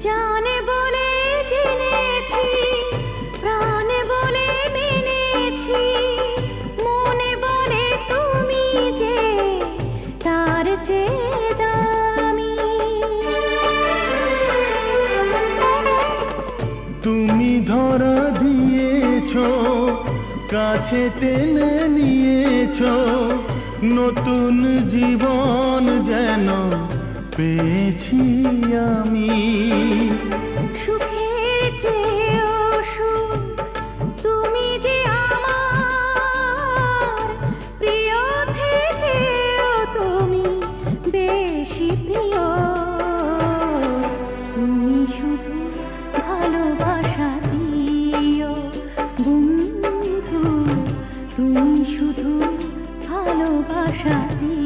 জানে বলে জেনেছি, প্রাণে বলে মেনেছি, মনে বলে তুমি যে তার চেয়ে দামি। তুমি ধরা দিয়েছ, কাছে টেনে নিয়েছ, নতুন জীবন যেন পেয়েছি আমি। সুখের চেয়েও সুখ তুমি যে আমার, প্রিয় থেকেও তুমি বেশি প্রিয়। তুমি শুধু ভালোবাসা দিও বন্ধু, তুমি শুধু ভালোবাসা দিও।